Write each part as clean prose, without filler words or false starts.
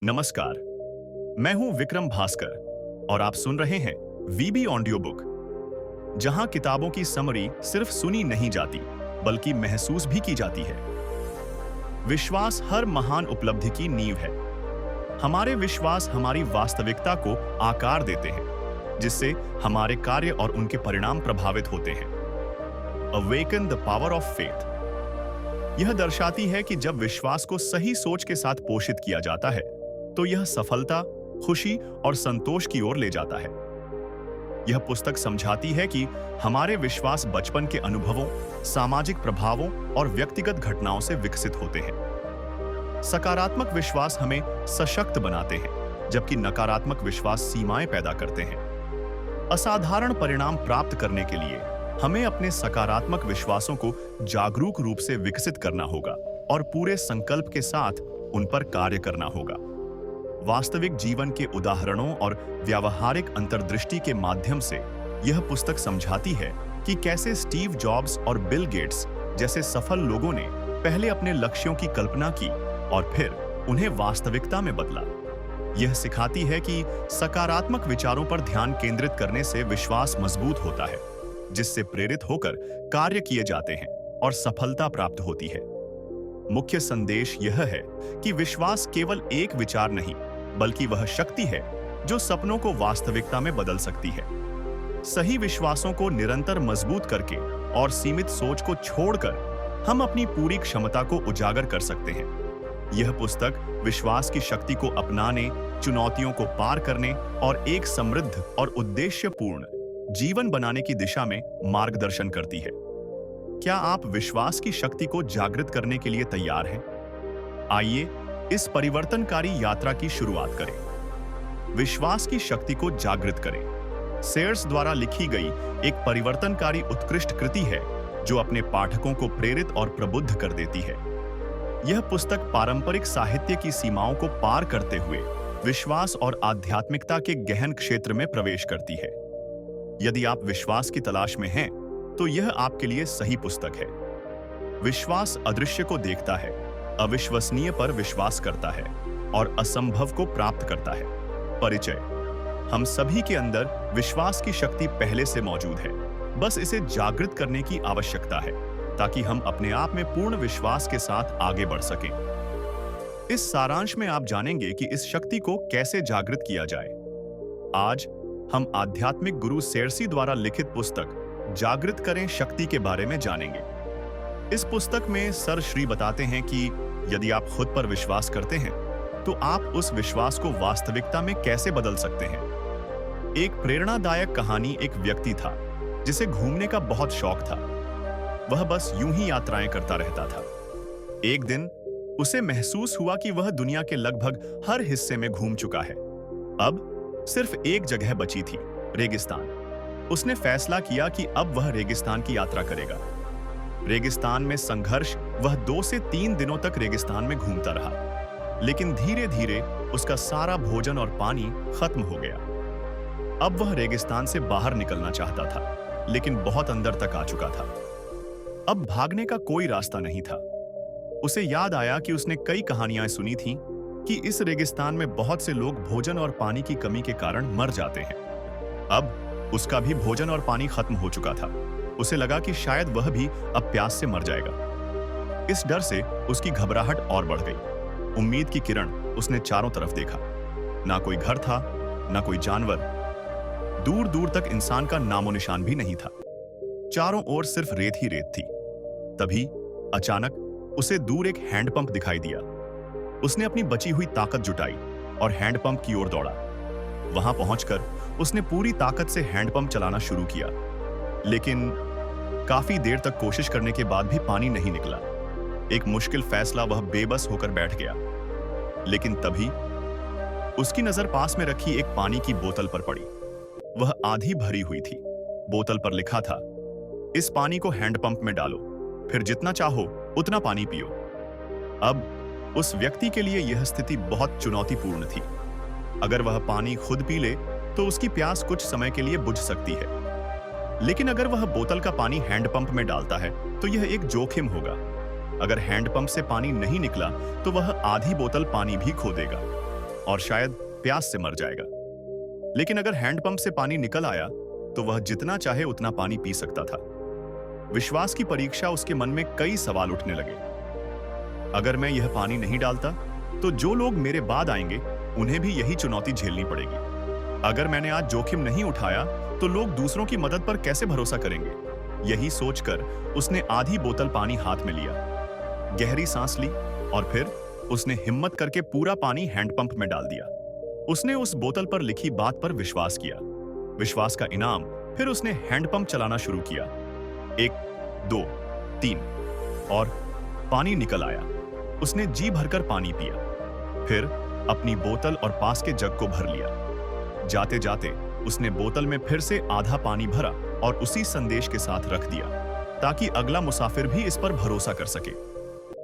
नमस्कार। मैं हूं विक्रम भास्कर और आप सुन रहे हैं वीबी ऑडियो बुक, जहां किताबों की समरी सिर्फ सुनी नहीं जाती बल्कि महसूस भी की जाती है। विश्वास हर महान उपलब्धि की नींव है। हमारे विश्वास हमारी वास्तविकता को आकार देते हैं, जिससे हमारे कार्य और उनके परिणाम प्रभावित होते हैं। Awaken the power of faith यह दर्शाती है कि जब विश्वास को सही सोच के साथ पोषित किया जाता है तो यह सफलता, खुशी और संतोष की ओर ले जाता है। यह पुस्तक समझाती है कि हमारे विश्वास बचपन के अनुभवों, सामाजिक प्रभावों और व्यक्तिगत घटनाओं से विकसित होते हैं। सकारात्मक विश्वास हमें सशक्त बनाते हैं, जबकि नकारात्मक विश्वास सीमाएं पैदा करते हैं। असाधारण परिणाम प्राप्त करने के लिए हमें अपने सकारात्मक विश्वासों को जागरूक रूप से विकसित करना होगा और पूरे संकल्प के साथ उन पर कार्य करना होगा। वास्तविक जीवन के उदाहरणों और व्यावहारिक अंतर्दृष्टि के माध्यम से यह पुस्तक समझाती है कि कैसे स्टीव जॉब्स और बिल गेट्स जैसे सफल लोगों ने पहले अपने लक्ष्यों की कल्पना की और फिर उन्हें वास्तविकता में बदला। यह सिखाती है कि सकारात्मक विचारों पर ध्यान केंद्रित करने से विश्वास मजबूत होता है, जिससे प्रेरित होकर कार्य किए जाते हैं और सफलता प्राप्त होती है। मुख्य संदेश यह है कि विश्वास केवल एक विचार नहीं, बल्कि वह शक्ति है जो सपनों को वास्तविकता में बदल सकती है। सही विश्वासों को निरंतर मजबूत करके और सीमित सोच को छोड़कर हम अपनी पूरी क्षमता को उजागर कर सकते हैं। यह पुस्तक विश्वास की शक्ति को अपनाने, चुनौतियों को पार करने और एक समृद्ध और उद्देश्यपूर्ण जीवन बनाने की दिशा में मार्गदर्शन करती है। क्या आप विश्वास की शक्ति को जागृत करने के लिए तैयार हैं? आइए इस परिवर्तनकारी यात्रा की शुरुआत करें। विश्वास की शक्ति को जागृत करें सेयर्स द्वारा लिखी गई एक परिवर्तनकारी उत्कृष्ट कृति है जो अपने पाठकों को प्रेरित और प्रबुद्ध कर देती है। यह पुस्तक पारंपरिक साहित्य की सीमाओं को पार करते हुए विश्वास और आध्यात्मिकता के गहन क्षेत्र में प्रवेश करती है। यदि आप विश्वास की तलाश में हैं, तो यह आपके लिए सही पुस्तक है। विश्वास अदृश्य को देखता है, अविश्वसनीय पर विश्वास करता है और असंभव को प्राप्त करता है। परिचय: हम सभी के अंदर विश्वास की शक्ति पहले से मौजूद है, बस इसे जागृत करने की आवश्यकता है ताकि हम अपने आप में पूर्ण विश्वास के साथ आगे बढ़ सकें। इस सारांश में आप जानेंगे कि इस शक्ति को कैसे जागृत किया जाए। आज हम आध्यात्मिक गुरु सेयर्सी द्वारा लिखित पुस्तक जागृत करें शक्ति के बारे में जानेंगे। इस पुस्तक में सर श्री बताते हैं कि यदि आप खुद पर विश्वास करते हैं तो आप उस विश्वास को वास्तविकता में कैसे बदल सकते हैं। एक प्रेरणादायक कहानी एक व्यक्ति था जिसे घूमने का बहुत शौक था। वह बस यूं ही यात्राएं करता रहता था। एक दिन उसे महसूस हुआ कि वह दुनिया के लगभग हर हिस्से में घूम चुका है। अब सिर्फ एक जगह बची थी, रेगिस्तान। उसने फैसला किया कि अब वह रेगिस्तान की यात्रा करेगा। रेगिस्तान में संघर्ष। वह 2 से 3 दिनों तक रेगिस्तान में घूमता रहा, लेकिन धीरे धीरे उसका सारा भोजन और पानी खत्म हो गया। अब वह रेगिस्तान से बाहर निकलना चाहता था, लेकिन बहुत अंदर तक आ चुका था। अब भागने का कोई रास्ता नहीं था। उसे याद आया कि उसने कई कहानियां सुनी थीं कि इस रेगिस्तान में बहुत से लोग भोजन और पानी की कमी के कारण मर जाते हैं। अब उसका भी भोजन और पानी खत्म हो चुका था। उसे लगा कि शायद वह भी अब प्यास से मर जाएगा। इस डर से उसकी घबराहट और बढ़ गई। उम्मीद की किरण उसने चारों तरफ देखा। ना कोई घर था, ना कोई जानवर। दूर दूर तक इंसान का नामो निशान भी नहीं था। चारों ओर सिर्फ रेत ही रेत थी। तभी अचानक उसे दूर एक हैंडपंप दिखाई दिया। उसने अपनी बची हुई ताकत जुटाई और हैंडपंप की ओर दौड़ा। वहां पहुंचकर उसने पूरी ताकत से हैंडपंप चलाना शुरू किया, लेकिन काफी देर तक कोशिश करने के बाद भी पानी नहीं निकला। एक मुश्किल फैसला वह बेबस होकर बैठ गया। लेकिन तभी उसकी नजर पास में रखी एक पानी की बोतल पर पड़ी। वह आधी भरी हुई थी। बोतल पर लिखा था, इस पानी को हैंडपंप में डालो, फिर जितना चाहो उतना पानी पियो। अब उस व्यक्ति के लिए यह स्थिति बहुत चुनौतीपूर्ण थी। अगर वह पानी खुद पी ले तो उसकी प्यास कुछ समय के लिए बुझ सकती है, लेकिन अगर वह बोतल का पानी हैंडपंप में डालता है तो यह एक जोखिम होगा। अगर हैंडपंप से पानी नहीं निकला तो वह आधी बोतल पानी भी खो देगा। और शायद प्यास से मर जाएगा। लेकिन अगर हैंडपंप से पानी निकल आया तो वह जितना चाहे उतना पानी पी सकता था। विश्वास की परीक्षा उसके मन में कई सवाल उठने लगे। अगर मैं यह पानी नहीं डालता तो जो लोग मेरे बाद आएंगे उन्हें भी यही चुनौती झेलनी पड़ेगी। अगर मैंने आज जोखिम नहीं उठाया तो लोग दूसरों की मदद पर कैसे भरोसा करेंगे? यही सोचकर उसने आधी बोतल पानी हाथ में लिया, गहरी सांस ली और फिर उसने हिम्मत करके पूरा पानी हैंडपंप में डाल दिया। उसने उस बोतल पर लिखी बात पर विश्वास किया। विश्वास का इनाम। फिर उसने हैंडपंप चलाना शुरू किया। 1, 2, 3 और पानी निकल आया। उसने जी भरकर पानी पिया, फिर अपनी बोतल और पास के जग को भर लिया। जाते जाते उसने बोतल में फिर से आधा पानी भरा और उसी संदेश के साथ रख दिया ताकि अगला मुसाफिर भी इस पर भरोसा कर सके।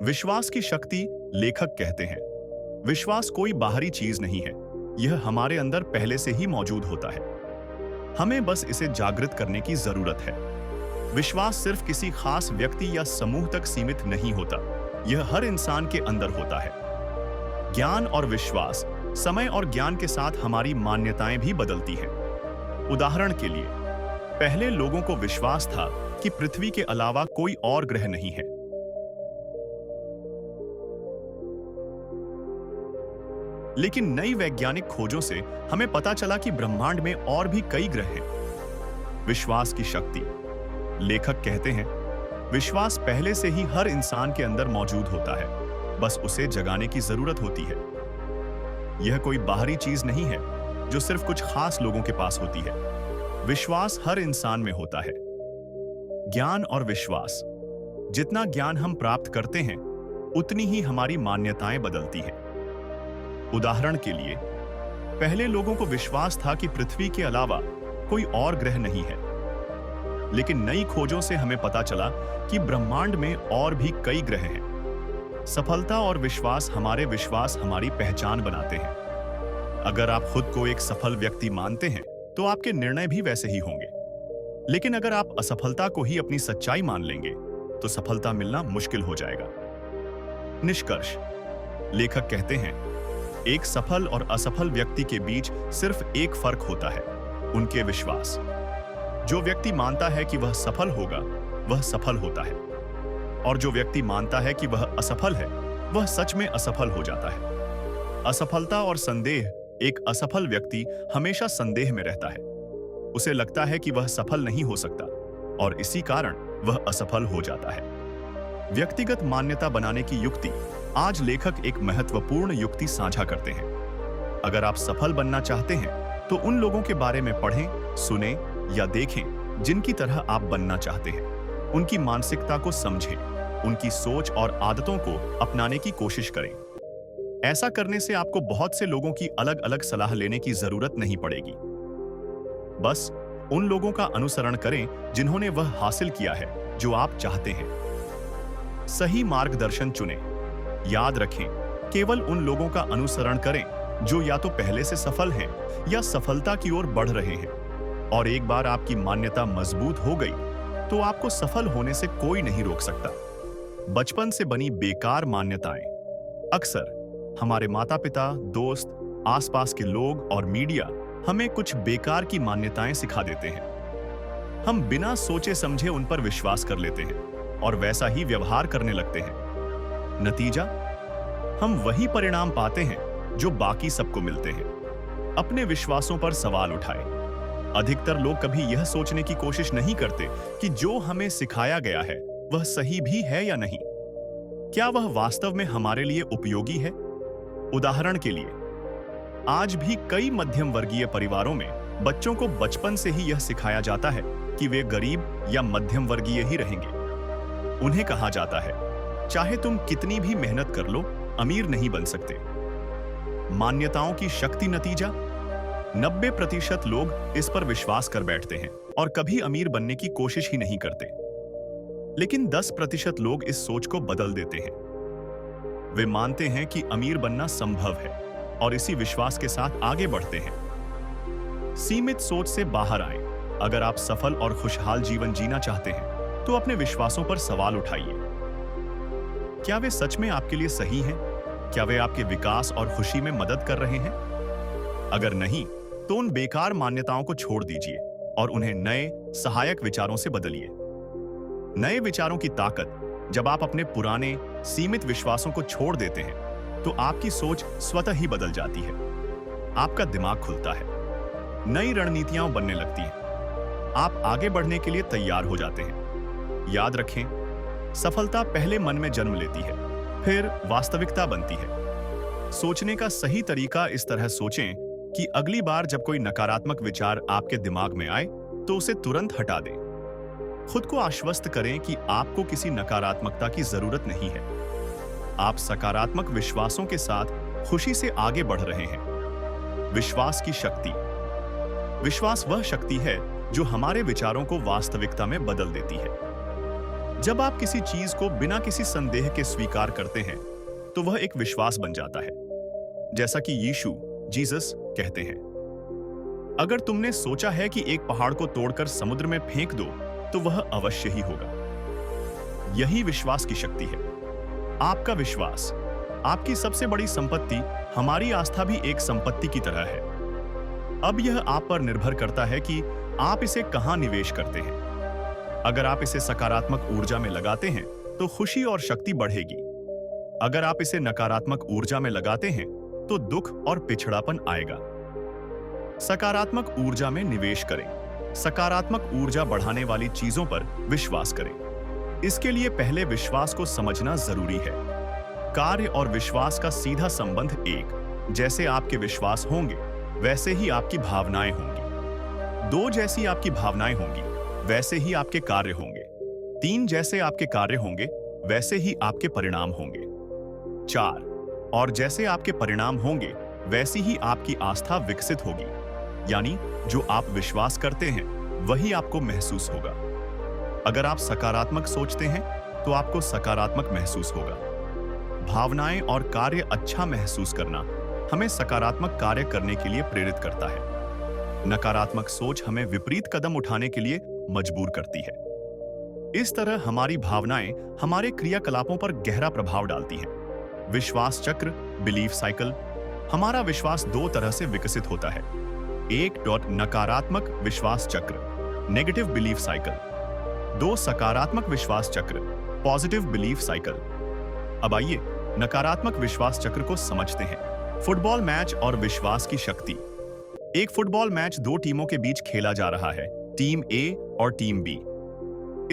विश्वास की शक्ति। लेखक कहते हैं, विश्वास कोई बाहरी चीज नहीं है, यह हमारे अंदर पहले से ही मौजूद होता है। हमें बस इसे जागृत करने की जरूरत है। विश्वास सिर्फ किसी खास व्यक्ति या समूह तक सीमित नहीं होता, यह हर इंसान के अंदर होता है। ज्ञान और विश्वास। समय और ज्ञान के साथ हमारी मान्यताएं भी बदलती हैं। उदाहरण के लिए, पहले लोगों को विश्वास था कि पृथ्वी के अलावा कोई और ग्रह नहीं है। लेकिन नई वैज्ञानिक खोजों से हमें पता चला कि ब्रह्मांड में और भी कई ग्रह हैं। विश्वास की शक्ति। लेखक कहते हैं, विश्वास पहले से ही हर इंसान के अंदर मौजूद होता है, बस उसे जगाने की जरूरत होती है। यह कोई बाहरी चीज नहीं है जो सिर्फ कुछ खास लोगों के पास होती है। विश्वास हर इंसान में होता है। ज्ञान और विश्वास। जितना ज्ञान हम प्राप्त करते हैं उतनी ही हमारी मान्यताएं बदलती हैं। उदाहरण के लिए, पहले लोगों को विश्वास था कि पृथ्वी के अलावा कोई और ग्रह नहीं है। लेकिन नई खोजों से हमें पता चला कि ब्रह्मांड में और भी कई ग्रह हैं। सफलता और विश्वास हमारी पहचान बनाते हैं। अगर आप खुद को एक सफल व्यक्ति मानते हैं तो आपके निर्णय भी वैसे ही होंगे। लेकिन अगर आप असफलता को ही अपनी सच्चाई मान लेंगे तो सफलता मिलना मुश्किल हो जाएगा। निष्कर्ष। लेखक कहते हैं, एक सफल और असफल व्यक्ति के बीच सिर्फ एक फर्क होता है, उनके विश्वास। जो व्यक्ति मानता है कि वह सफल होगा, वह सफल होता है, और जो व्यक्ति मानता है कि वह असफल है, वह सच में असफल हो जाता है। असफलता और संदेह। एक असफल व्यक्ति हमेशा संदेह में रहता है। उसे लगता है कि वह सफल नहीं हो सकता और इसी कारण वह असफल हो जाता है। व्यक्तिगत मान्यता बनाने की युक्ति। आज लेखक एक महत्वपूर्ण युक्ति साझा करते हैं। अगर आप सफल बनना चाहते हैं तो उन लोगों के बारे में पढ़ें, सुने या देखें जिनकी तरह आप बनना चाहते हैं। उनकी मानसिकता को समझें, उनकी सोच और आदतों को अपनाने की कोशिश करें। ऐसा करने से आपको बहुत से लोगों की अलग अलग सलाह लेने की जरूरत नहीं पड़ेगी। बस उन लोगों का अनुसरण करें जिन्होंने वह हासिल किया है जो आप चाहते हैं। सही मार्गदर्शन चुनें। याद रखें, केवल उन लोगों का अनुसरण करें जो या तो पहले से सफल हैं या सफलता की ओर बढ़ रहे हैं। और एक बार आपकी मान्यता मजबूत हो गई तो आपको सफल होने से कोई नहीं रोक सकता। बचपन से बनी बेकार मान्यताएं। अक्सर हमारे माता पिता, दोस्त, आसपास के लोग और मीडिया हमें कुछ बेकार की मान्यताएं सिखा देते हैं। हम बिना सोचे समझे उन पर विश्वास कर लेते हैं और वैसा ही व्यवहार करने लगते हैं। नतीजा, हम वही परिणाम पाते हैं जो बाकी सबको मिलते हैं। अपने विश्वासों पर सवाल उठाएं। अधिकतर लोग कभी यह सोचने की कोशिश नहीं करते कि जो हमें सिखाया गया है वह सही भी है या नहीं। क्या वह वास्तव में हमारे लिए उपयोगी है? उदाहरण के लिए, आज भी कई मध्यम वर्गीय परिवारों में बच्चों को बचपन से ही यह सिखाया जाता है कि वे गरीब या मध्यम वर्गीय ही रहेंगे। उन्हें कहा जाता है, चाहे तुम कितनी भी मेहनत कर लो, अमीर नहीं बन सकते। मान्यताओं की शक्ति। नतीजा, 90% लोग इस पर विश्वास कर बैठते हैं और कभी अमीर बनने की कोशिश ही नहीं करते। लेकिन 10% लोग इस सोच को बदल देते हैं। वे मानते हैं कि अमीर बनना संभव है और इसी विश्वास के साथ आगे बढ़ते हैं। सीमित सोच से बाहर आएं। अगर आप सफल और खुशहाल जीवन जीना चाहते हैं तो अपने विश्वासों पर सवाल उठाइए। क्या वे सच में आपके लिए सही हैं? क्या वे आपके विकास और खुशी में मदद कर रहे हैं? अगर नहीं, तो उन बेकार मान्यताओं को छोड़ दीजिए और उन्हें नए, सहायक विचारों से बदलिए। नए विचारों की ताकत, जब आप अपने पुराने, सीमित विश्वासों को छोड़ देते हैं, तो आपकी सोच स्वतः ही बदल जाती है। आपका दिमाग खुलता है, नई रणनीतियां बनने लगती हैं। आप आगे बढ़ने के लिए तैयार हो जाते हैं। याद रखें, सफलता पहले मन में जन्म लेती है, फिर वास्तविकता बनती है। सोचने का सही तरीका इस तरह सोचें कि अगली बार जब कोई नकारात्मक विचार आपके दिमाग में आए, तो उसे तुरंत हटा दें। खुद को आश्वस्त करें कि आपको किसी नकारात्मकता की जरूरत नहीं है। आप सकारात्मक विश्वासों के साथ खुशी से आगे बढ़ रहे हैं। विश्वास की शक्ति। विश्वास वह शक्ति है जो हमारे विचारों को वास्तविकता में बदल देती है। जब आप किसी चीज को बिना किसी संदेह के स्वीकार करते हैं, तो वह एक विश्वास बन जाता है। जैसा कि यीशु, जीसस कहते हैं, अगर तुमने सोचा है कि एक पहाड़ को तोड़कर समुद्र में फेंक दो, तो वह अवश्य ही होगा। यही विश्वास की शक्ति है। आपका विश्वास, आपकी सबसे बड़ी संपत्ति। हमारी आस्था भी एक संपत्ति की तरह है। अब यह आप पर निर्भर करता है कि आप इसे कहां निवेश करते हैं। अगर आप इसे सकारात्मक ऊर्जा में लगाते हैं, तो खुशी और शक्ति बढ़ेगी। अगर आप इसे नकारात्मक ऊर्जा में लगाते हैं, तो दुख और पिछड़ापन आएगा। सकारात्मक ऊर्जा में निवेश करें। सकारात्मक ऊर्जा बढ़ाने वाली चीजों पर विश्वास करें। इसके लिए पहले विश्वास को समझना जरूरी है। कार्य और विश्वास का सीधा संबंध एक। जैसे आपके विश्वास होंगे, वैसे ही आपकी भावनाएं होंगी। दो, जैसी आपकी भावनाएं होंगी, वैसे ही आपके कार्य होंगे। तीन, जैसे आपके कार्य होंगे, वैसे ही आपके परिणाम होंगे। चार, और जैसे आपके परिणाम होंगे, वैसी ही आपकी आस्था विकसित होगी। यानी जो आप विश्वास करते हैं, वही आपको महसूस होगा। अगर आप सकारात्मक सोचते हैं, तो आपको सकारात्मक महसूस होगा। भावनाएं और कार्य अच्छा महसूस करना हमें सकारात्मक कार्य करने के लिए प्रेरित करता है। नकारात्मक सोच हमें विपरीत कदम उठाने के लिए मजबूर करती है। इस तरह हमारी भावनाएं हमारे क्रियाकलापों पर गहरा प्रभाव डालती हैं। विश्वास चक्र, बिलीफ साइकिल। हमारा विश्वास दो तरह से विकसित होता है। एक, नकारात्मक विश्वास चक्र, नेगेटिव बिलीफ साइकिल। दो, सकारात्मक विश्वास चक्र, पॉजिटिव बिलीफ साइकिल। अब आइए नकारात्मक विश्वास चक्र को समझते हैं। फुटबॉल मैच और विश्वास की शक्ति। एक फुटबॉल मैच दो टीमों के बीच खेला जा रहा है, टीम ए और टीम बी।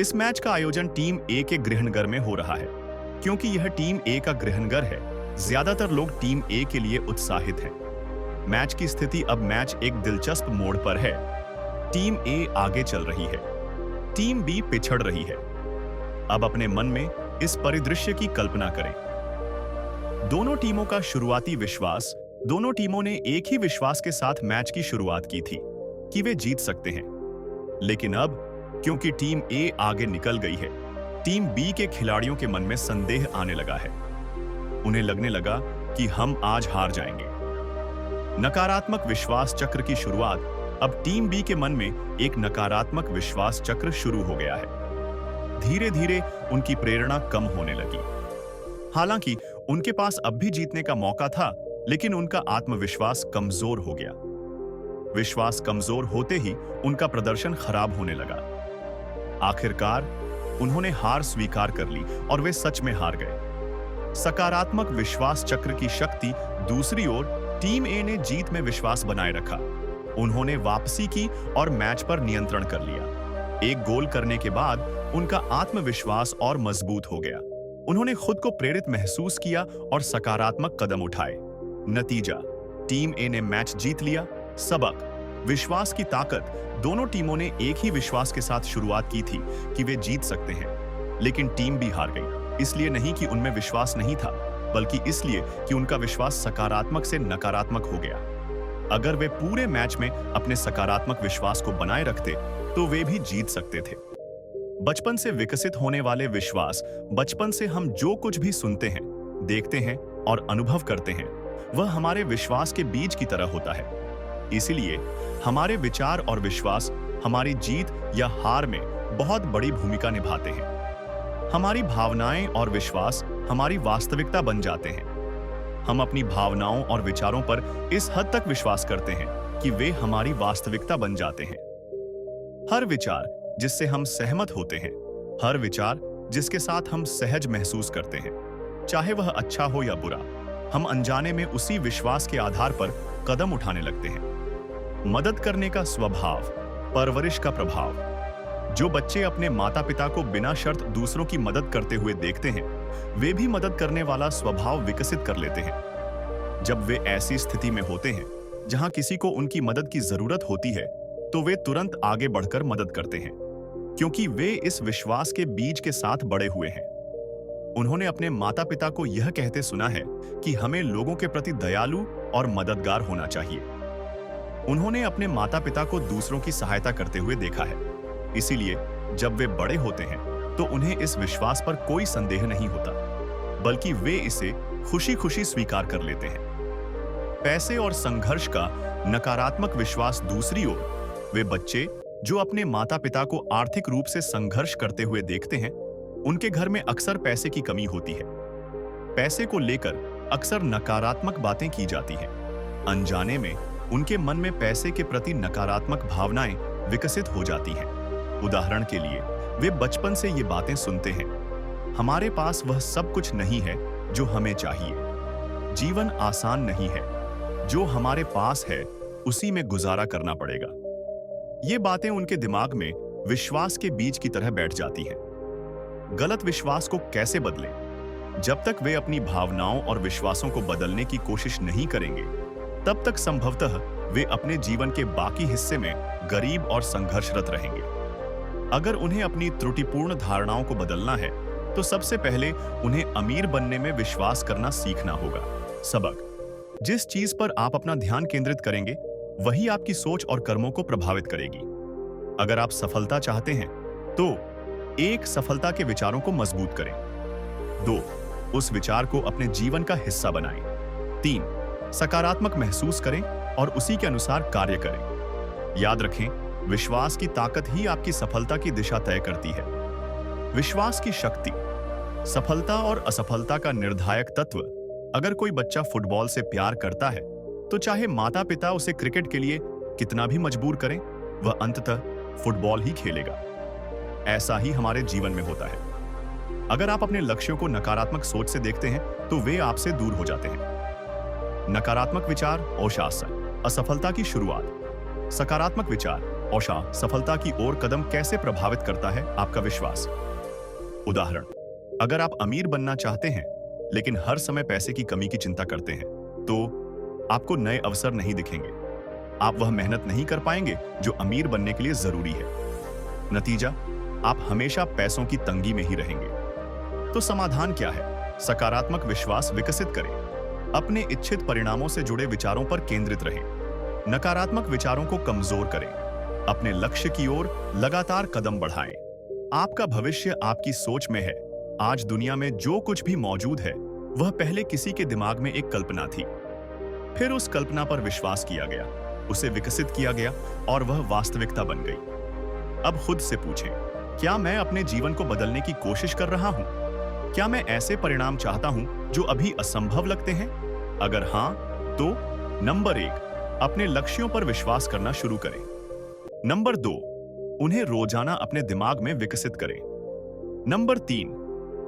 इस मैच का आयोजन टीम ए के गृहनगर में हो रहा है। क्योंकि यह टीम ए का गृहनगर है, ज्यादातर लोग टीम ए के लिए उत्साहित हैं। मैच की स्थिति अब मैच एक दिलचस्प मोड़ पर है। टीम ए आगे चल रही है, टीम बी पिछड़ रही है। अब अपने मन में इस परिदृश्य की कल्पना करें। दोनों टीमों का शुरुआती विश्वास, दोनों टीमों ने एक ही विश्वास के साथ मैच की शुरुआत की थी कि वे जीत सकते हैं। लेकिन अब, क्योंकि टीम ए आगे निकल गई है, टीम बी के खिलाड़ियों के मन में संदेह आने लगा है। उन्हें लगने लगा कि हम आज हार जाएंगे। नकारात्मक विश्वास चक्र की शुरुआत अब टीम बी के मन में एक नकारात्मक विश्वास चक्र शुरू हो गया है। धीरे धीरे उनकी प्रेरणा कम होने लगी। हालांकि उनके पास अब भी जीतने का मौका था, लेकिन उनका आत्मविश्वास कमजोर हो गया। विश्वास कमजोर होते ही उनका प्रदर्शन खराब होने लगा। आखिरकार उन्होंने हार स्वीकार कर ली और वे सच में हार गए। सकारात्मक विश्वास चक्र की शक्ति। दूसरी ओर टीम ए ने जीत में विश्वास बनाए रखा। उन्होंने वापसी की और मैच पर नियंत्रण कर लिया। एक गोल करने के बाद उनका आत्मविश्वास और मजबूत हो गया। उन्होंने खुद को प्रेरित महसूस किया और सकारात्मक कदम उठाए। नतीजा, टीम ए ने मैच जीत लिया। सबक, विश्वास की ताकत। दोनों टीमों ने एक ही विश्वास के साथ शुरुआत की थी कि वे जीत सकते हैं, लेकिन टीम भी हार गई। इसलिए नहीं कि उनमें विश्वास नहीं था, बल्कि इसलिए कि उनका विश्वास सकारात्मक से नकारात्मक हो गया। अगर वे पूरे मैच में अपने सकारात्मक विश्वास को बनाए रखते, तो वे भी जीत सकते थे। बचपन से विकसित होने वाले विश्वास। बचपन से हम जो कुछ भी सुनते हैं, देखते हैं और अनुभव करते हैं, वह हमारे विश्वास के बीज की तरह होता है। इसलिए हमारे विचार और विश्वास हमारी जीत या हार में बहुत बड़ी भूमिका निभाते हैं। हमारी भावनाएं और विश्वास हमारी वास्तविकता बन जाते हैं। हम अपनी भावनाओं और विचारों पर इस हद तक विश्वास करते हैं कि वे हमारी वास्तविकता बन जाते हैं। हर विचार जिससे हम सहमत होते हैं, हर विचार जिसके साथ हम सहज महसूस करते हैं, चाहे वह अच्छा हो या बुरा, हम अनजाने में उसी विश्वास के आधार पर कदम उठाने लगते हैं। मदद करने का स्वभाव, परवरिश का प्रभाव। जो बच्चे अपने माता पिता को बिना शर्त दूसरों की मदद करते हुए देखते हैं, वे भी मदद करने वाला स्वभाव विकसित कर लेते हैं। जब वे ऐसी स्थिति में होते हैं जहां किसी को उनकी मदद की जरूरत होती है, तो वे तुरंत आगे बढ़कर मदद करते हैं, क्योंकि वे इस विश्वास के बीज के साथ बड़े हुए हैं। उन्होंने अपने माता पिता को यह कहते सुना है कि हमें लोगों के प्रति दयालु और मददगार होना चाहिए। उन्होंने अपने माता पिता को दूसरों की सहायता करते हुए देखा है, इसीलिए जब वे बड़े होते हैं तो उन्हें इस विश्वास पर कोई संदेह नहीं होता, बल्कि वे इसे खुशी खुशी स्वीकार कर लेते हैं। पैसे और संघर्ष का नकारात्मक विश्वास दूसरी ओर, वे बच्चे जो अपने माता पिता को आर्थिक रूप से संघर्ष करते हुए देखते हैं, उनके घर में अक्सर पैसे की कमी होती है। पैसे को लेकर अक्सर नकारात्मक बातें की जाती हैं। अनजाने में उनके मन में पैसे के प्रति नकारात्मक भावनाएं विकसित हो जाती हैं। उदाहरण के लिए, वे बचपन से ये बातें सुनते हैं, हमारे पास वह सब कुछ नहीं है जो हमें चाहिए। जीवन आसान नहीं है, जो हमारे पास है उसी में गुजारा करना पड़ेगा। ये बातें उनके दिमाग में विश्वास के बीज की तरह बैठ जाती हैं। गलत विश्वास को कैसे बदलें? जब तक वे अपनी भावनाओं और विश्वासों को बदलने की कोशिश नहीं करेंगे, तब तक संभवतः वे अपने जीवन के बाकी हिस्से में गरीब और संघर्षरत रहेंगे। अगर उन्हें अपनी त्रुटिपूर्ण धारणाओं को बदलना है, तो सबसे पहले उन्हें अमीर बनने में विश्वास करना सीखना होगा। सबक: जिस चीज पर आप अपना ध्यान केंद्रित करेंगे, वही आपकी सोच और कर्मों को प्रभावित करेगी। अगर आप सफलता चाहते हैं, तो 1. सफलता के विचारों को मजबूत करें। 2. उस विचार को अपने जीवन का हिस्सा बनाएं। 3. सकारात्मक महसूस करें और उसी के अनुसार कार्य करें। याद रखें, विश्वास की ताकत ही आपकी सफलता की दिशा तय करती है। विश्वास की शक्ति, सफलता और असफलता का निर्धायक तत्व। अगर कोई बच्चा फुटबॉल से प्यार करता है, तो चाहे माता पिता उसे क्रिकेट के लिए कितना भी मजबूर करें, वह अंततः फुटबॉल ही खेलेगा। ऐसा ही हमारे जीवन में होता है। अगर आप अपने लक्ष्यों को नकारात्मक सोच से देखते हैं, तो वे आपसे दूर हो जाते हैं। नकारात्मक विचार औशासन, असफलता की शुरुआत। सकारात्मक विचार औशा सफलता की ओर कदम कैसे प्रभावित करता है आपका विश्वास। उदाहरण: अगर आप अमीर बनना चाहते हैं, लेकिन हर समय पैसे की कमी की चिंता करते हैं, तो आपको नए अवसर नहीं दिखेंगे। आप वह मेहनत नहीं कर पाएंगे जो अमीर बनने के लिए जरूरी है। नतीजा: आप हमेशा पैसों की तंगी में ही रहेंगे। तो समाधान क्या है? सकारात्मक विश्वास विकसित करें। अपने इच्छित परिणामों से जुड़े विचारों पर केंद्रित रहें। नकारात्मक विचारों को कमजोर करें। अपने लक्ष्य की ओर लगातार कदम बढ़ाएं। आपका भविष्य आपकी सोच में है। आज दुनिया में जो कुछ भी मौजूद है, वह पहले किसी के दिमाग में एक कल्पना थी। फिर उस कल्पना पर विश्वास किया गया, उसे विकसित किया गया और वह वास्तविकता बन गई। अब खुद से पूछें, क्या मैं अपने जीवन को बदलने की कोशिश कर रहा हूं? क्या मैं ऐसे परिणाम चाहता हूं जो अभी असंभव लगते हैं? अगर हां, तो नंबर 1, अपने लक्ष्यों पर विश्वास करना शुरू करें। नंबर 2, उन्हें रोजाना अपने दिमाग में विकसित करें। नंबर 3,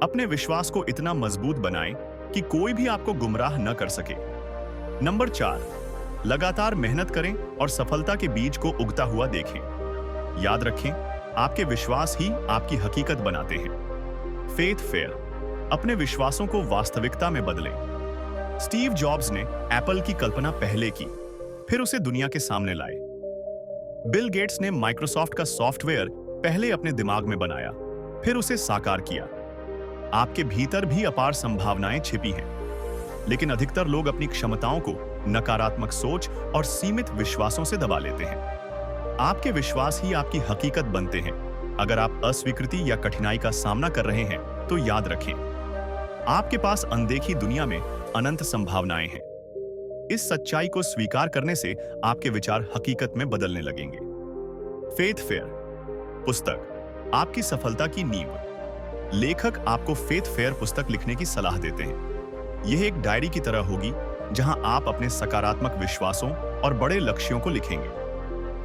अपने विश्वास को इतना मजबूत बनाएं कि कोई भी आपको गुमराह न कर सके। नंबर 4, लगातार मेहनत करें और सफलता के बीज को उगता हुआ देखें। याद रखें, आपके विश्वास ही आपकी हकीकत बनाते हैं। फेथ फेयर, अपने विश्वासों को वास्तविकता में बदलें। स्टीव जॉब्स ने एप्पल की कल्पना पहले की, फिर उसे दुनिया के सामने लाए। बिल गेट्स ने माइक्रोसॉफ्ट का सॉफ्टवेयर पहले अपने दिमाग में बनाया, फिर उसे साकार किया। आपके भीतर भी अपार संभावनाएं छिपी हैं, लेकिन अधिकतर लोग अपनी क्षमताओं को नकारात्मक सोच और सीमित विश्वासों से दबा लेते हैं। आपके विश्वास ही आपकी हकीकत बनते हैं। अगर आप अस्वीकृति या कठिनाई का सामना कर रहे हैं, तो याद रखें, आपके पास अनदेखी दुनिया में अनंत संभावनाएं हैं। इस सच्चाई को स्वीकार करने से आपके विचार हकीकत में बदलने लगेंगे। फेथ फेयर पुस्तक, आपकी सफलता की नींव। लेखक आपको फेथ फेयर पुस्तक लिखने की सलाह देते हैं। यह एक डायरी की तरह होगी जहां आप अपने सकारात्मक विश्वासों और बड़े लक्ष्यों को लिखेंगे।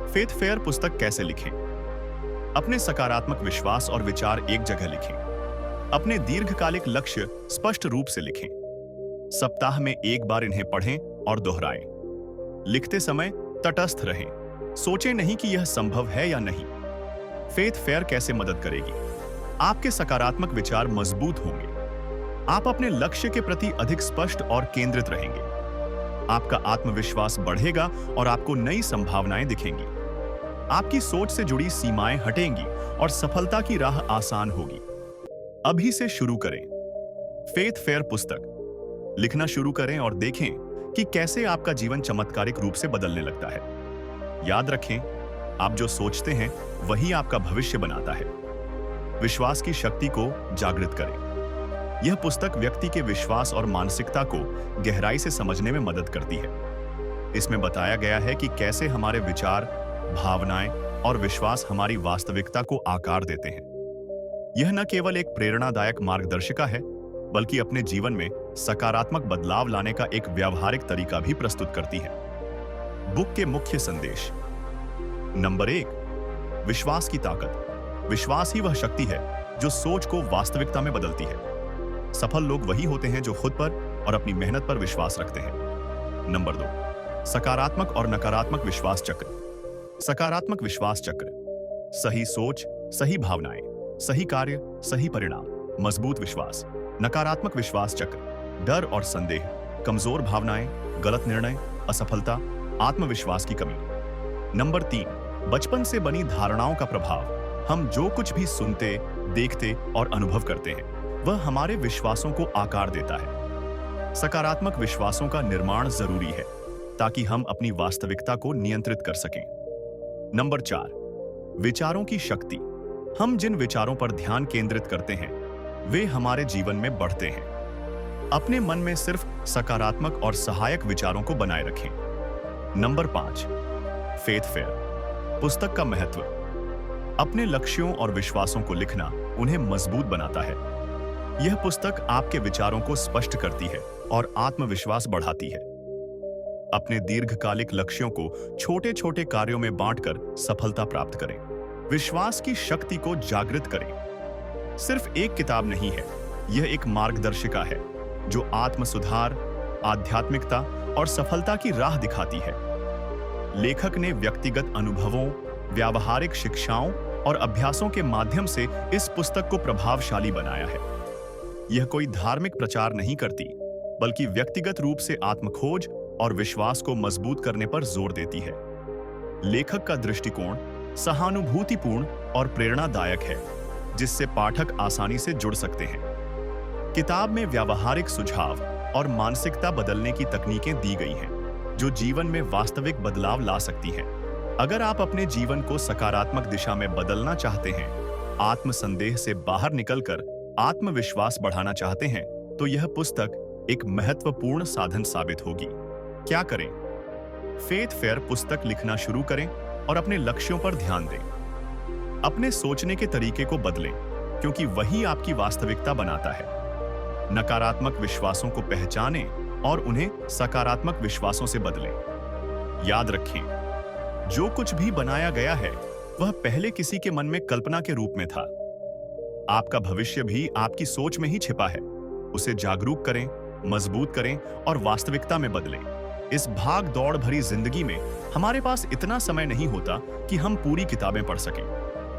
फेथ फेयर पुस्तक कैसे लिखें? अपने सकारात्मक विश्वास और विचार एक जगह लिखें। अपने दीर्घकालिक लक्ष्य स्पष्ट रूप से लिखें। सप्ताह में एक बार इन्हें पढ़ें और दोहराएं। लिखते समय तटस्थ रहें। सोचें नहीं कि यह संभव है या नहीं। फेथ फेयर कैसे मदद करेगी? आपके सकारात्मक विचार मजबूत होंगे। आप अपने लक्ष्य के प्रति अधिक स्पष्ट और केंद्रित रहेंगे। आपका आत्मविश्वास बढ़ेगा और आपको नई संभावनाएं दिखेंगी। आपकी सोच से जुड़ी सीमाएं हटेंगी और सफलता की राह आसान होगी। अभी से शुरू करें। फेथ फेयर पुस्तक लिखना शुरू करें और देखें कि कैसे आपका जीवन चमत्कारिक रूप से बदलने लगता है। याद रखें, आप जो सोचते हैं वही आपका भविष्य बनाता है। विश्वास की शक्ति को जागृत करें। यह पुस्तक व्यक्ति के विश्वास और मानसिकता को गहराई से समझने में मदद करती है। इसमें बताया गया है कि कैसे हमारे विचार, भावनाएं और विश्वास हमारी वास्तविकता को आकार देते हैं। यह न केवल एक प्रेरणादायक मार्गदर्शिका है, बल्कि अपने जीवन में सकारात्मक बदलाव लाने का एक व्यावहारिक तरीका भी प्रस्तुत करती है। बुक के मुख्य संदेश। नंबर 1, विश्वास की ताकत। विश्वास ही वह शक्ति है जो सोच को वास्तविकता में बदलती है। सफल लोग वही होते हैं जो खुद पर और अपनी मेहनत पर विश्वास रखते हैं। नंबर 2, सकारात्मक और नकारात्मक विश्वास चक्र। सकारात्मक विश्वास चक्र: सही सोच, सही भावनाएं, सही कार्य, सही परिणाम, मजबूत विश्वास। नकारात्मक विश्वास चक्र: डर और संदेह, कमजोर भावनाएं, गलत निर्णय, असफलता, आत्मविश्वास की कमी। नंबर 3, बचपन से बनी धारणाओं का प्रभाव। हम जो कुछ भी सुनते, देखते और अनुभव करते हैं वह हमारे विश्वासों को आकार देता है। सकारात्मक विश्वासों का निर्माण जरूरी है ताकि हम अपनी वास्तविकता को नियंत्रित कर सकें। नंबर 4, विचारों की शक्ति। हम जिन विचारों पर ध्यान केंद्रित करते हैं वे हमारे जीवन में बढ़ते हैं। अपने मन में सिर्फ सकारात्मक और सहायक विचारों को बनाए रखें। नंबर 5, फेथ फेयर पुस्तक का महत्व। अपने लक्ष्यों और विश्वासों को लिखना उन्हें मजबूत बनाता है। यह पुस्तक आपके विचारों को स्पष्ट करती है और आत्मविश्वास बढ़ाती है। अपने दीर्घकालिक लक्ष्यों को छोटे छोटे कार्यों में बांटकर सफलता प्राप्त करें। विश्वास की शक्ति को जागृत करें। सिर्फ एक किताब नहीं है, यह एक मार्गदर्शिका है जो आत्म सुधार, आध्यात्मिकता और सफलता की राह दिखाती है। लेखक ने व्यक्तिगत अनुभवों, व्यावहारिक शिक्षाओं और अभ्यासों के माध्यम से इस पुस्तक को प्रभावशाली बनाया है। यह कोई धार्मिक प्रचार नहीं करती, बल्कि व्यक्तिगत रूप से आत्मखोज और विश्वास को मजबूत करने पर जोर देती है। लेखक का दृष्टिकोण सहानुभूतिपूर्ण और प्रेरणादायक है, जिससे पाठक आसानी से जुड़ सकते हैं। किताब में व्यावहारिक सुझाव और मानसिकता बदलने की तकनीकें दी गई हैं, जो जीवन में वास्तविक बदलाव ला सकती हैं। अगर आप अपने जीवन को सकारात्मक दिशा में बदलना चाहते हैं, आत्मसंदेह से बाहर निकलकर आत्मविश्वास बढ़ाना चाहते हैं, तो यह पुस्तक एक महत्वपूर्ण साधन साबित होगी। क्या करें? फेथ फेयर पुस्तक लिखना शुरू करें और अपने लक्ष्यों पर ध्यान दें। अपने सोचने के तरीके को बदलें, क्योंकि वही आपकी वास्तविकता बनाता है। नकारात्मक विश्वासों को पहचानें और उन्हें सकारात्मक विश्वासों से बदलें। याद रखें, जो कुछ भी बनाया गया है वह पहले किसी के मन में कल्पना के रूप में था। आपका भविष्य भी आपकी सोच में ही छिपा है। उसे जागरूक करें, मजबूत करें और वास्तविकता में बदलें। इस भाग दौड़ भरी जिंदगी में हमारे पास इतना समय नहीं होता कि हम पूरी किताबें पढ़ सकें,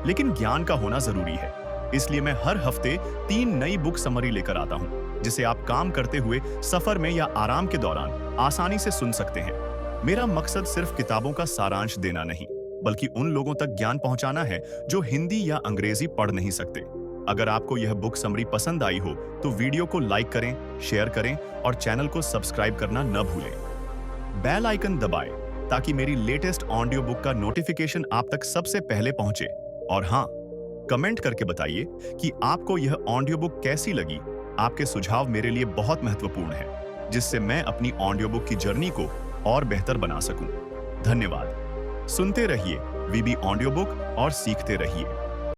लेकिन ज्ञान का होना जरूरी है। इसलिए मैं हर हफ्ते 3 नई बुक समरी लेकर आता हूं, जिसे आप काम करते हुए, सफर में या आराम के दौरान आसानी से सुन सकते हैं। मेरा मकसद सिर्फ किताबों का सारांश देना नहीं, बल्कि उन लोगों तक ज्ञान पहुंचाना है जो हिंदी या अंग्रेजी पढ़ नहीं सकते। अगर आपको यह बुक समरी पसंद आई हो तो वीडियो को लाइक करें, शेयर करें और चैनल को सब्सक्राइब करना न भूलें। बेल आइकन दबाएं ताकि मेरी लेटेस्ट ऑडियो बुक का नोटिफिकेशन आप तक सबसे पहले पहुंचे। और हाँ, कमेंट करके बताइए कि आपको यह ऑडियो बुक कैसी लगी। आपके सुझाव मेरे लिए बहुत महत्वपूर्ण है, जिससे मैं अपनी ऑडियो बुक की जर्नी को और बेहतर बना सकूं। धन्यवाद। सुनते रहिए वीबी ऑडियो बुक और सीखते रहिए।